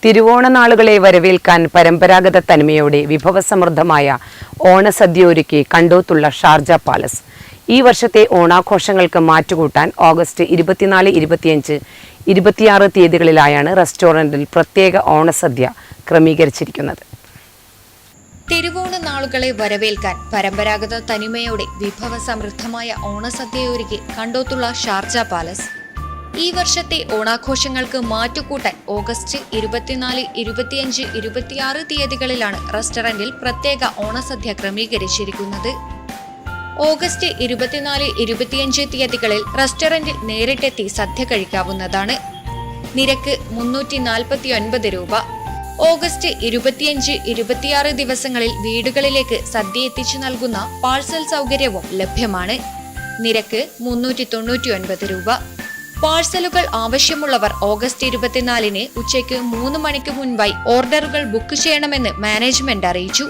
തിരുവോണനാളുകളെ വരവേൽക്കാൻ പരമ്പരാഗത തനിമയോടെ വിഭവസമൃദ്ധമായ ഓണസദ്യ ഒരുക്കി കണ്ടോത്തുള്ള ഷാർജ പാലസ്. ഈ വർഷത്തെ ഓണാഘോഷങ്ങൾക്ക് മാറ്റുകൂട്ടാൻ ഓഗസ്റ്റ് 24, 25, 26 തീയതികളിലായാണ് റെസ്റ്റോറൻറ്റിൽ പ്രത്യേക ഓണസദ്യ ക്രമീകരിച്ചിരിക്കുന്നത്. തിരുവോണ നാളുകളെ വരവേൽക്കാൻ പരമ്പരാഗത തനിമയോടെ വിഭവസമൃദ്ധമായ ഓണസദ്യയൊരുക്കി കണ്ടോത്തുള്ള ഷാർജ പാലസ്. ഈ വർഷത്തെ ഓണാഘോഷങ്ങൾക്ക് മാറ്റുകൂട്ടാൻ ഓഗസ്റ്റ് 24, 25, 26 തീയതികളിലാണ് റെസ്റ്റോറന്റിൽ പ്രത്യേക ഓണസദ്യ ക്രമീകരിച്ചിരിക്കുന്നത്. ഓഗസ്റ്റ് 24, 25 തീയതികളിൽ റെസ്റ്റോറന്റിൽ നേരിട്ടെത്തി സദ്യ കഴിക്കാവുന്നതാണ്. നിരക്ക് 349 രൂപ. ഓഗസ്റ്റ് 25, 26 ദിവസങ്ങളിൽ വീടുകളിലേക്ക് സദ്യ എത്തിച്ചു നൽകുന്ന പാഴ്സൽ സൗകര്യവും ലഭ്യമാണ്. നിരക്ക് 399 രൂപ. പാഴ്സലുകൾ ആവശ്യമുള്ളവർ ഓഗസ്റ്റ് 24-ന് ഉച്ചയ്ക്ക് 3 മണിക്ക് മുൻപായി ഓർഡറുകൾ ബുക്ക് ചെയ്യണമെന്ന് മാനേജ്മെന്റ് അറിയിച്ചു.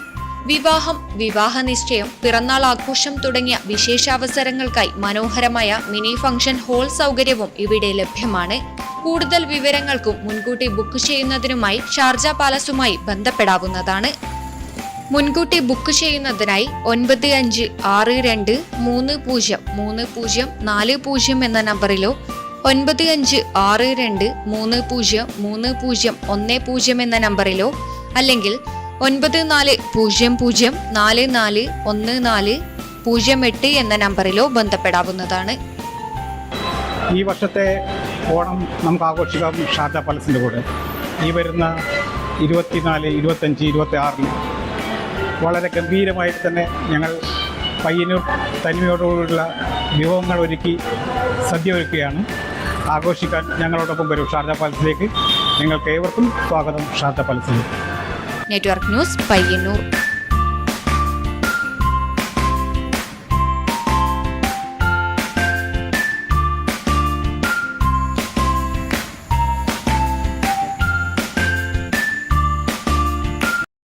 വിവാഹം, വിവാഹ നിശ്ചയം, പിറന്നാൾ ആഘോഷം തുടങ്ങിയ വിശേഷാവസരങ്ങൾക്കായി മനോഹരമായ മിനി ഫംഗ്ഷൻ ഹാൾ സൗകര്യവും ഇവിടെ ലഭ്യമാണ്. കൂടുതൽ വിവരങ്ങൾക്കും മുൻകൂട്ടി ബുക്ക് ചെയ്യുന്നതിനുമായി ഷാർജ പാലസുമായി ബന്ധപ്പെടാവുന്നതാണ്. മുൻകൂട്ടി ബുക്ക് ചെയ്യുന്നതിനായി 9562303040 എന്ന നമ്പറിലോ 9562303010 എന്ന നമ്പറിലോ അല്ലെങ്കിൽ 9400441408 എന്ന നമ്പറിലോ ബന്ധപ്പെടാവുന്നതാണ്. ഈ വർഷത്തെ ഓണം നമുക്ക് ആഘോഷിക്കാം ഷാർജ പാലസിൻ്റെ കൂടെ. ഈ വരുന്ന 24, 25, 26 വളരെ ഗംഭീരമായിട്ട് തന്നെ ഞങ്ങൾ പയ്യന്നൂർ തനിമയോടുകൂടിയുള്ള വിഭവങ്ങൾ ഒരുക്കി സദ്യ ഒരുക്കുകയാണ്. ആഘോഷിക്കാൻ ഞങ്ങളോടൊപ്പം വരും ഷാർജ പാലസിലേക്ക്. നിങ്ങൾക്ക് ഏവർക്കും സ്വാഗതം ഷാർജ പാലസിലേക്ക്. Network news, Payyanur.